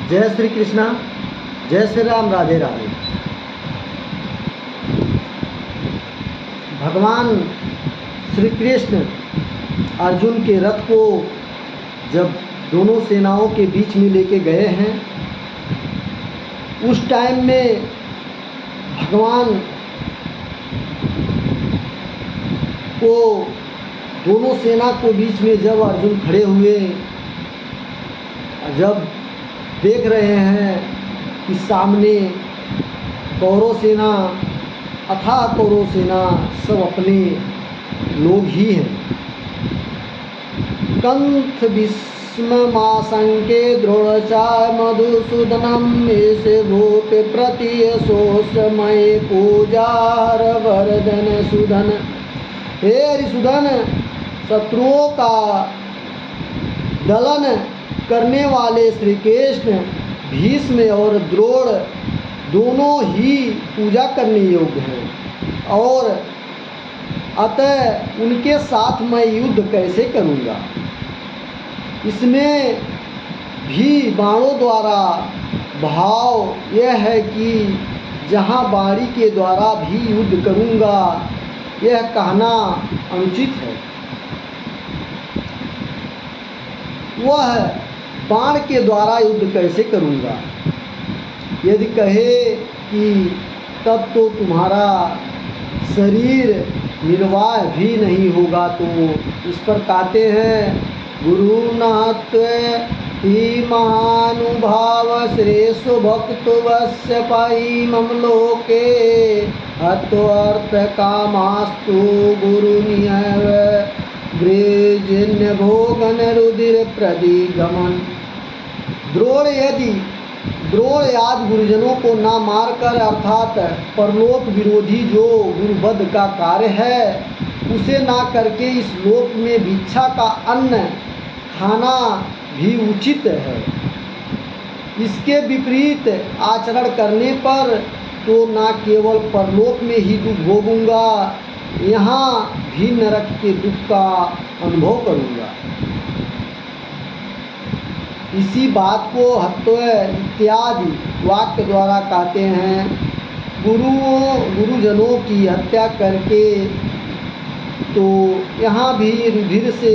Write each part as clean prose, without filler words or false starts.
जय श्री कृष्णा, जय श्री राम, राधे राधे। भगवान श्री कृष्ण अर्जुन के रथ को जब दोनों सेनाओं के बीच में लेके गए हैं, उस टाइम में भगवान को दोनों सेना को बीच में जब अर्जुन खड़े हुए, जब देख रहे हैं कि सामने कौरव सेना अथाह कौरव सेना सब अपने लोग ही हैं। कंथ विस्ममाशंके द्रोणचाय मधुसूदनम ऐसे भूप प्रतियशोषमय पूजार वर्धन सुधन। हे हरिसूदन, शत्रुओं का दलन करने वाले श्री कृष्ण भीष्म और द्रोण दोनों ही पूजा करने योग्य हैं, और अतः उनके साथ मैं युद्ध कैसे करूँगा। इसमें भी बाणों द्वारा भाव यह है कि जहाँ बाणी के द्वारा भी युद्ध करूँगा, यह कहना अनुचित है। वह बाण के द्वारा युद्ध कैसे करूँगा, यदि कहे कि तब तो तुम्हारा शरीर निर्वाह भी नहीं होगा। तो इस पर कहते हैं, गुरु नात्व ही महानुभाव श्रेष्ठ भक्त वश्य पाई मम लोके हत्वर्थ कामास्तु गुरु नियव ब्रजन्य भोगन रुधिर प्रदिगमन। द्रोण आदि गुरुजनों को ना मारकर, अर्थात परलोक विरोधी जो गुरुवध का कार्य है उसे ना करके इस लोक में भिक्षा का अन्न खाना भी उचित है। इसके विपरीत आचरण करने पर तो ना केवल परलोक में ही दुख भोगूंगा, यहाँ भी नरक के दुख का अनुभव करूँगा। इसी बात को हत्व इत्यादि वाक्य द्वारा कहते हैं। गुरुजनों की हत्या करके तो यहाँ भी रुधिर से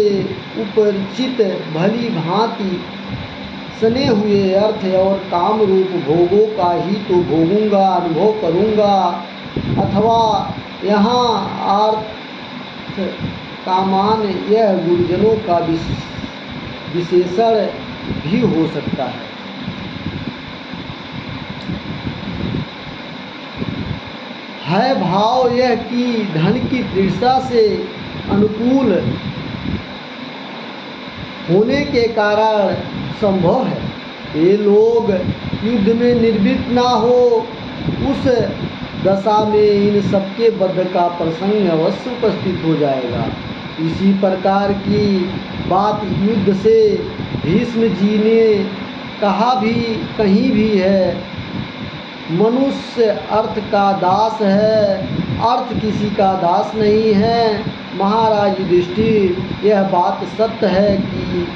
उपरिचित भली भांति सने हुए अर्थ और काम रूप भोगों का ही तो भोगूंगा, अनुभव करूँगा, अथवा यहाँ अर्थ कामान यह गुरुजनों का विशेषण भी हो सकता है। भाव यह कि धन की तृष्णा से अनुकूल होने के कारण संभव है ये लोग युद्ध में निर्वृत्त ना हो। उस दशा में इन सबके वध का प्रसंग अवश्य उपस्थित हो जाएगा। इसी प्रकार की बात युद्ध से भीष्म जी ने कहा भी कहीं भी है। मनुष्य अर्थ का दास है, अर्थ किसी का दास नहीं है। महाराज युधिष्ठिर, यह बात सत्य है कि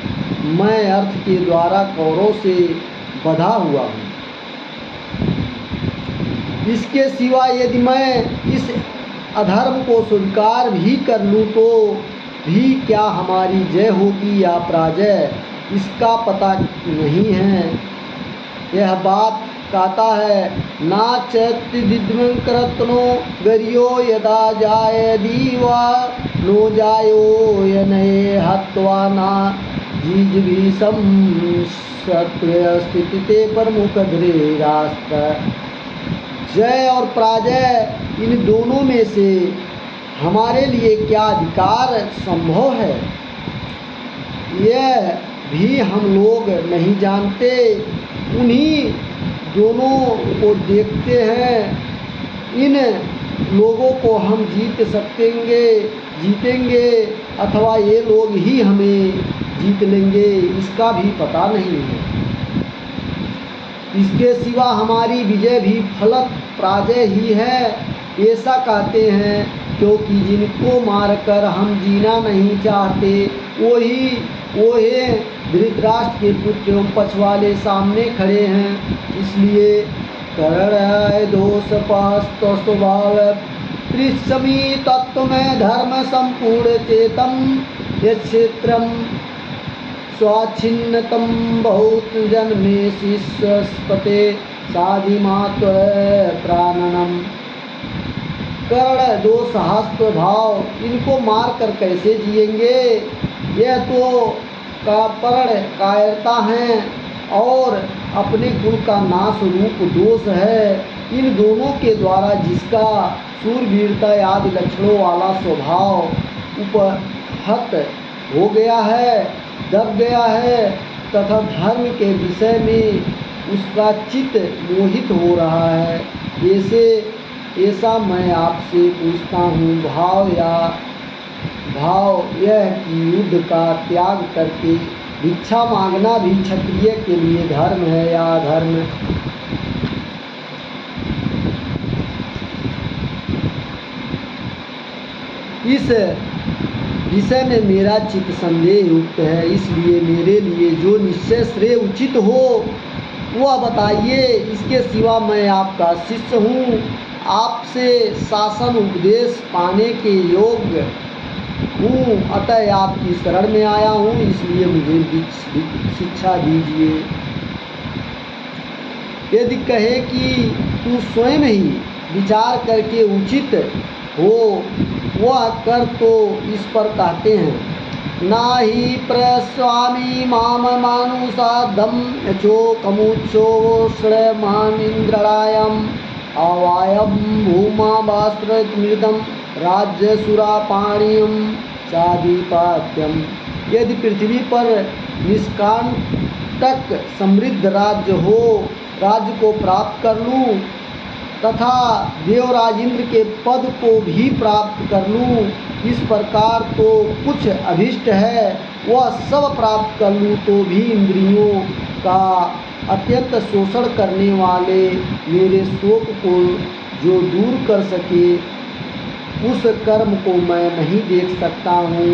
मैं अर्थ के द्वारा कौरव से बंधा हुआ हूँ। इसके सिवा यदि मैं इस अधर्म को स्वीकार भी कर लूँ तो भी क्या हमारी जय होगी या पराजय, इसका पता नहीं है। यह बात कहता है, ना चैत्तिदिद्मंकरत्नो गरियो यदा जाय दीवा नो जायो यनये हत्वा ना जीजवीसम सत्य स्थिति प्रमुख धीरे राष्ट्र। जय और पराजय इन दोनों में से हमारे लिए क्या अधिकार संभव है, यह भी हम लोग नहीं जानते। उन्हीं दोनों को देखते हैं। इन लोगों को हम जीतेंगे अथवा ये लोग ही हमें जीत लेंगे, इसका भी पता नहीं है। इसके सिवा हमारी विजय भी फलत पराजय ही है, ऐसा कहते हैं। क्योंकि जिनको मारकर हम जीना नहीं चाहते, वही धृतराष्ट्र के पुत्र एवं पछवाले सामने खड़े हैं, इसलिए करण दोष पस्त स्वभाव त्रिशमी तत्व में धर्म संपूर्ण चेतम यक्षेत्रम स्वाच्छिन्नतम बहुत जन्मे शिष्यस्पते साधिमात्व प्राणनम। कर्ण दोष हस्त भाव, इनको मार कर कैसे जिएंगे? यह तो कपर्ण कायरता हैं और अपने गुण का नाश रूप दोष है। इन दोनों के द्वारा जिसका शूरवीरता आदि लक्षणों वाला स्वभाव उपहत हो गया है, दब गया है, तथा धर्म के विषय में उसका चित्त मोहित हो रहा है, ऐसा मैं आपसे पूछता हूँ। भाव यह कि युद्ध का त्याग करके भिक्षा मांगना भी क्षत्रिय के लिए धर्म है या अधर्म? इस विषय में मेरा चित्त संदेह युक्त है, इसलिए मेरे लिए जो निश्चय श्रेय उचित हो वह बताइए। इसके सिवा मैं आपका शिष्य हूँ, आपसे शासन उपदेश पाने के योग्य हूँ, अतः आपकी शरण में आया हूँ, इसलिए मुझे शिक्षा दीजिए। यदि कहे कि तू स्वयं ही विचार करके उचित हो वह कर, तो इस पर कहते हैं, नाहि प्रस्वामी माम मानुषाधम यचो कमुचो श्रमान इंद्रायम अवायम भूमा वास्त्र मृदम राज्य सुरापाणियम चाधिपात्यम। यदि पृथ्वी पर निष्कांटक समृद्ध राज्य हो, राज्य को प्राप्त कर लूँ तथा देवराज इंद्र के पद को भी प्राप्त कर लूँ, इस प्रकार तो कुछ अभिष्ट है वह सब प्राप्त कर लूँ, तो भी इंद्रियों का अत्यंत शोषण करने वाले मेरे शोक को जो दूर कर सके उस कर्म को मैं नहीं देख सकता हूँ।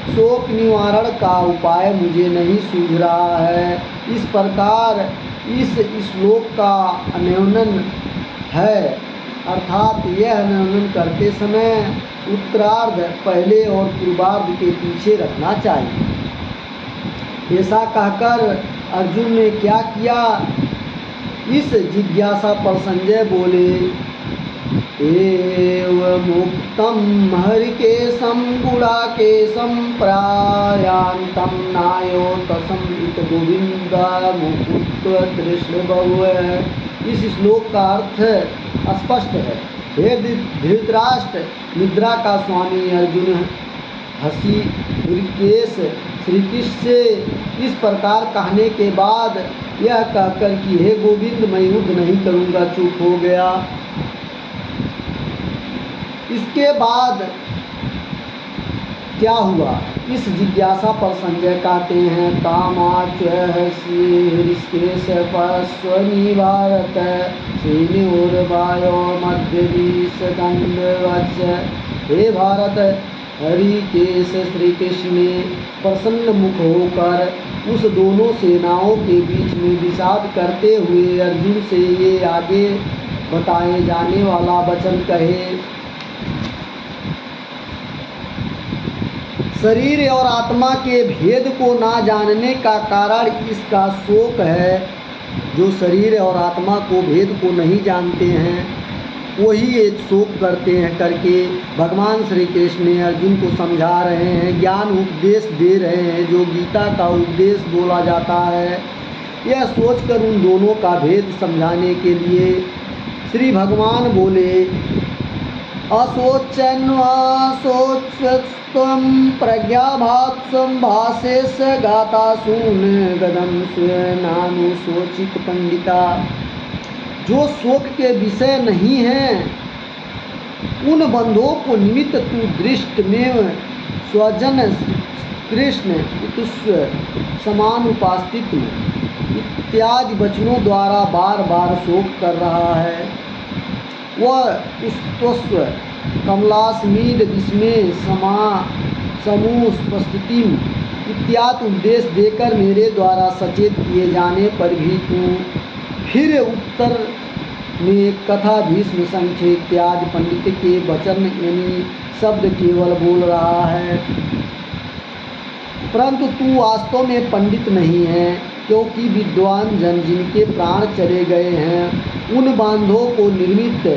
शोक निवारण का उपाय मुझे नहीं सूझ रहा है। इस प्रकार इस श्लोक का अन्वयन है, अर्थात यह अन्वयन करते समय उत्तरार्ध पहले और पूर्वार्ध के पीछे रखना चाहिए। ऐसा कहकर अर्जुन ने क्या किया? इस जिज्ञासा पर संजय बोले, एवं मुक्तम हरिकेशम गुणाकेशम प्रायांतम नायो तसम इत गोविंद मुकुट कृष्ण बहु। इस श्लोक का अर्थ स्पष्ट है। हे धृतराष्ट्र, निद्रा का स्वामी अर्जुन हंसी हृकेश श्री कृष्ण से इस प्रकार कहने के बाद यह कहकर कि हे गोविंद मैं युद्ध नहीं करूँगा, चुप हो गया। इसके बाद क्या हुआ? इस जिज्ञासा पर संजय कहते हैं, कामाच ऋषिकेश पश्वनी भारत सेनोर्वायो मध्य दिशकंदवच। हे भारत, हरिकेश श्री कृष्ण ने प्रसन्न मुख होकर उस दोनों सेनाओं के बीच में विषाद करते हुए अर्जुन से ये आगे बताए जाने वाला वचन कहे, शरीर और आत्मा के भेद को ना जानने का कारण इसका शोक है। जो शरीर और आत्मा को भेद को नहीं जानते हैं वही ये शोक करते हैं करके भगवान श्री कृष्ण ने अर्जुन को समझा रहे हैं, ज्ञान उपदेश दे रहे हैं, जो गीता का उपदेश बोला जाता है। यह सोचकर उन दोनों का भेद समझाने के लिए श्री भगवान बोले, असोचन्वासोचस्त्वं प्रज्ञाभात्सं भाषेश गातासून गदं स्वेनानुशोचित पंडिता। जो शोक के विषय नहीं हैं उन बंधुओं को निमित्त तू दृष्ट में स्वजन कृष्ण तुष्व समान उपास्तित्व इत्यादि वचनों द्वारा बार बार शोक कर रहा है। वह उस्तस्व कमलासमीद विस्मय समूह उपस्थिति इत्यादि उपदेश देकर मेरे द्वारा सचेत किए जाने पर भी तू फिर उत्तर में कथा भीष्म संख्य इत्यादि पंडित के वचन यानी शब्द केवल बोल रहा है, परंतु तू वास्तव में पंडित नहीं है, क्योंकि विद्वान जन जिनके प्राण चले गए हैं उन बांधों को निर्मित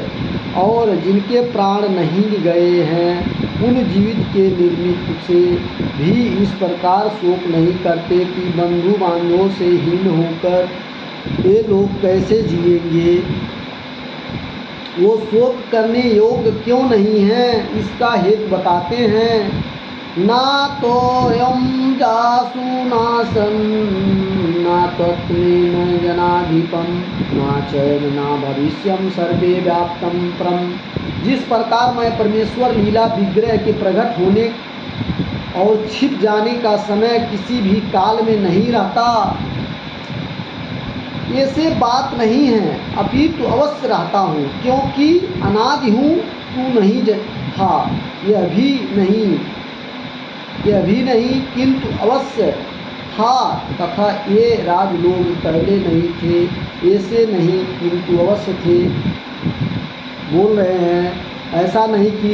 और जिनके प्राण नहीं गए हैं उन जीवित के निर्मित से भी इस प्रकार शोक नहीं करते कि बंधु बांधों से हीन होकर ये लोग कैसे जिएंगे। वो शोक करने योग्य क्यों नहीं है, इसका हेतु बताते हैं। ना तो यम जासु नासं ना तत्त्वेन जनाधिपम ना चैन ना भविष्यम सर्वे व्याप्तम परम। जिस प्रकार मैं परमेश्वर लीला विग्रह के प्रकट होने और छिप जाने का समय किसी भी काल में नहीं रहता, ऐसे बात नहीं है, अपितु अवश्य रहता हूँ, क्योंकि अनादि हूँ, तू नहीं था, यह भी नहीं किंतु अवश्य था, तथा ये राज लोग पहले नहीं थे, ऐसे नहीं किंतु अवश्य थे। बोल रहे हैं ऐसा नहीं कि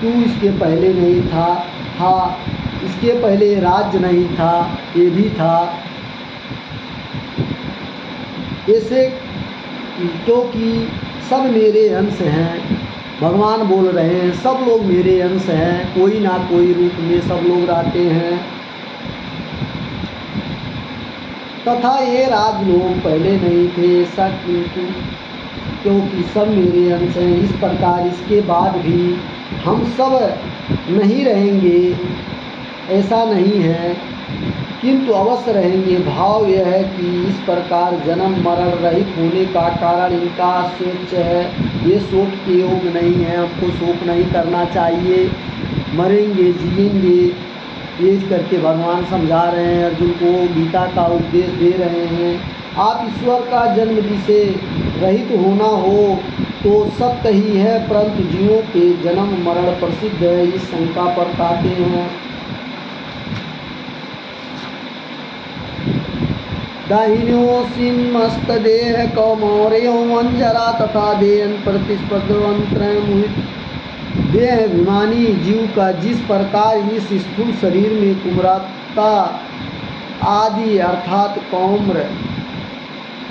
तू इसके पहले नहीं था, इसके पहले राज्य नहीं था, ये भी था, ऐसे क्योंकि सब मेरे अंश हैं। भगवान बोल रहे हैं सब लोग मेरे अंश हैं, कोई ना कोई रूप में सब लोग रहते हैं, तथा ये राज लोग पहले नहीं थे, ऐसा किंतु क्योंकि सब मेरे अंश हैं। इस प्रकार इसके बाद भी हम सब नहीं रहेंगे, ऐसा नहीं है, किंतु अवश्य रहेंगे। भाव यह है कि इस प्रकार जन्म मरण रहित होने का कारण इनका शोच है, ये शोक के योग नहीं है, हमको शोक नहीं करना चाहिए, मरेंगे जिएंगे, ये करके भगवान समझा रहे हैं, अर्जुन को गीता का उपदेश दे रहे हैं। आप ईश्वर का जन्म जिसे रहित होना हो तो सत्य ही है, परंतु जीवों के जन्म मरण प्रसिद्ध है, इस शंका पर कहते हैं। दाहिन्योऽसीन्मस्तदेह कौमार्यो वंजरा तथा देयन प्रतिस्पर्धवंत्रमुहित। देह अभिमानी जीव का जिस प्रकार इस स्थूल शरीर में कुमारता आदि अर्थात कौम्र,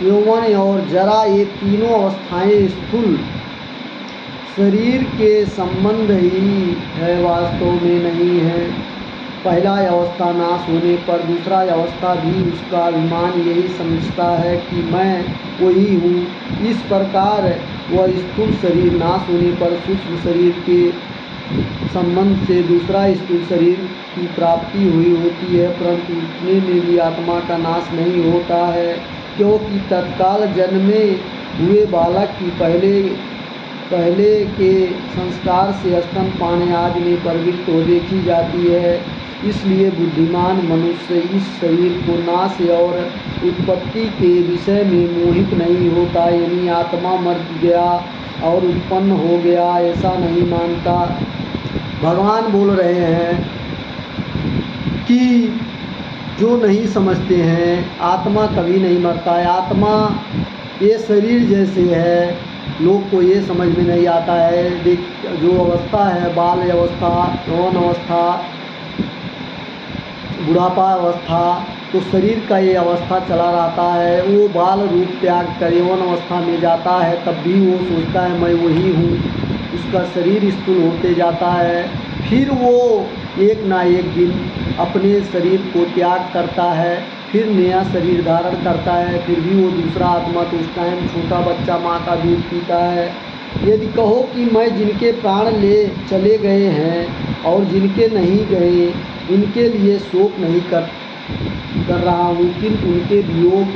यौवन और जरा ये तीनों अवस्थाएं स्थूल शरीर के संबंध ही है, वास्तव में नहीं है। पहला अवस्था नाश होने पर दूसरा अवस्था भी उसका अभिमान यही समझता है कि मैं वही हूँ। इस प्रकार वह स्थूल शरीर नाश होने पर सूक्ष्म शरीर के संबंध से दूसरा स्थूल शरीर की प्राप्ति हुई होती है, परंतु उतने में भी आत्मा का नाश नहीं होता है, क्योंकि तत्काल जन्मे हुए बालक की पहले के संस्कार से स्तनपान आदि में प्रवृत्त हो देखी जाती है। इसलिए बुद्धिमान मनुष्य इस शरीर को नाश और उत्पत्ति के विषय में मोहित नहीं होता, यानी आत्मा मर गया और उत्पन्न हो गया ऐसा नहीं मानता। भगवान बोल रहे हैं कि जो नहीं समझते हैं आत्मा कभी नहीं मरता है, आत्मा ये शरीर जैसे है, लोग को ये समझ में नहीं आता है। देख जो अवस्था है बाल अवस्था, यौवन अवस्था, बुढ़ापा अवस्था, तो शरीर का ये अवस्था चला रहता है। वो बाल रूप त्याग कर यौवन अवस्था में जाता है, तब भी वो सोचता है मैं वही हूँ, उसका शरीर स्थूल होते जाता है। फिर वो एक ना एक दिन अपने शरीर को त्याग करता है, फिर नया शरीर धारण करता है, फिर भी वो दूसरा आत्मा तो उस टाइम छोटा बच्चा माँ का दूध पीता है। यदि कहो कि मैं जिनके प्राण ले चले गए हैं और जिनके नहीं गए इनके लिए शोक नहीं कर रहा हूँ, किंतु उनके वियोग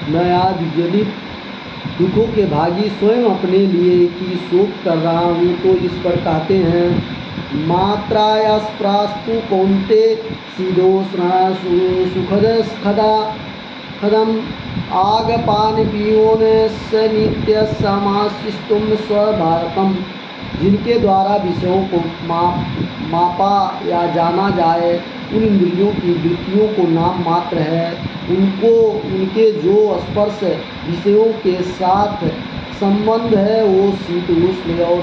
नया विजलित दुखों के भागी स्वयं अपने लिए की शोक कर रहा हूँ। तो इस पर कहते हैं मात्रायास्प्रास्तु कौन्ते शीतोष्ण सुखद खदम आगपान पियोनस्य नित्य समाशिष्टुम स्वभारतम। जिनके द्वारा विषयों को मापा या जाना जाए उन इंद्रियों की वृत्तियों को नाम मात्र है। उनके जो स्पर्श विषयों के साथ संबंध है वो शीत उष्ण और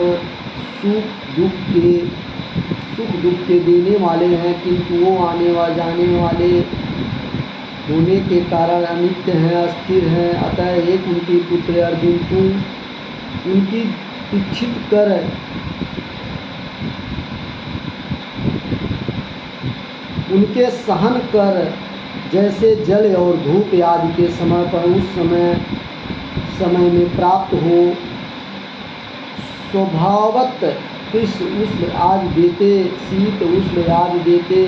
सुख दुख के देने वाले हैं, किंतु वो आने व जाने वाले होने के कारण अनित्य हैं, अस्थिर हैं। अतः एक उनके पुत्र अर्जुन, तू उनकी इच्छित कर उनके सहन कर, जैसे जल और धूप आदि के समय पर उस समय में प्राप्त हो। स्वभावत कृष्ण उष्ण आदि देते, शीत उष्ण आदि देते,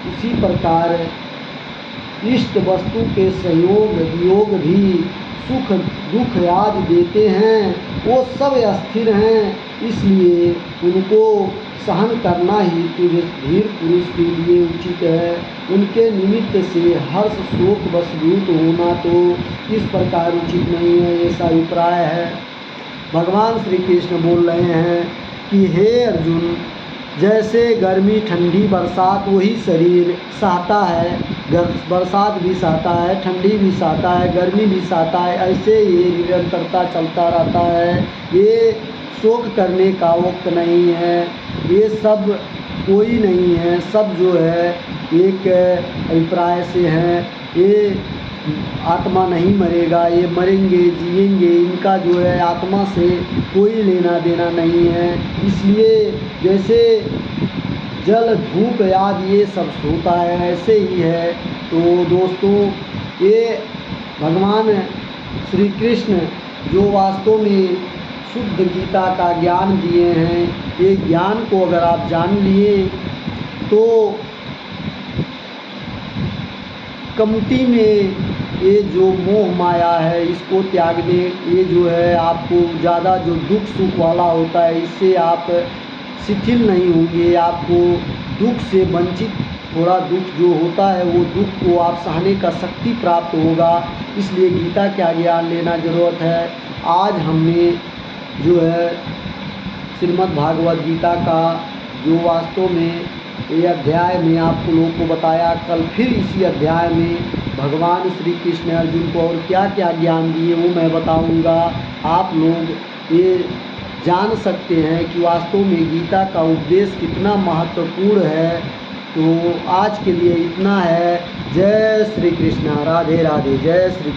उसी प्रकार इष्ट वस्तु के संयोग वियोग भी सुख दुख आदि देते हैं। वो सब अस्थिर हैं, इसलिए उनको सहन करना ही तुझे धीर पुरुष के लिए उचित है। उनके निमित्त से हर्ष शोक वशभूत होना तो इस प्रकार उचित नहीं है, ऐसा अभिप्राय है। भगवान श्री कृष्ण बोल रहे हैं कि हे अर्जुन, जैसे गर्मी ठंडी बरसात वही शरीर सहता है, बरसात भी सहता है, ठंडी भी सहता है, गर्मी भी सहता है, ऐसे ये निरंतरता चलता रहता है। ये शोक करने का वक्त नहीं है, ये सब कोई नहीं है, सब जो है एक अभिप्राय से हैं। ये आत्मा नहीं मरेगा, ये मरेंगे जिएंगे, इनका जो है आत्मा से कोई लेना देना नहीं है। इसलिए जैसे जल धूप आदि ये सब होता है, ऐसे ही है। तो दोस्तों, ये भगवान श्री कृष्ण जो वास्तव में शुद्ध गीता का ज्ञान दिए हैं, ये ज्ञान को अगर आप जान लिए तो कमति में ये जो मोह माया है इसको त्यागने, ये जो है आपको ज़्यादा जो दुख सुख वाला होता है इससे आप शिथिल नहीं होंगे। आपको दुख से वंचित, थोड़ा दुख जो होता है वो दुख को आप सहने का शक्ति प्राप्त होगा। इसलिए गीता का ज्ञान लेना ज़रूरत है। आज हमने जो है श्रीमद् भागवत गीता का जो वास्तव में ये अध्याय में आप लोगों को बताया, कल फिर इसी अध्याय में भगवान श्री कृष्ण अर्जुन को और क्या क्या ज्ञान दिए वो मैं बताऊंगा। आप लोग ये जान सकते हैं कि वास्तव में गीता का उपदेश कितना महत्वपूर्ण है। तो आज के लिए इतना है। जय श्री कृष्ण, राधे राधे, जय श्री।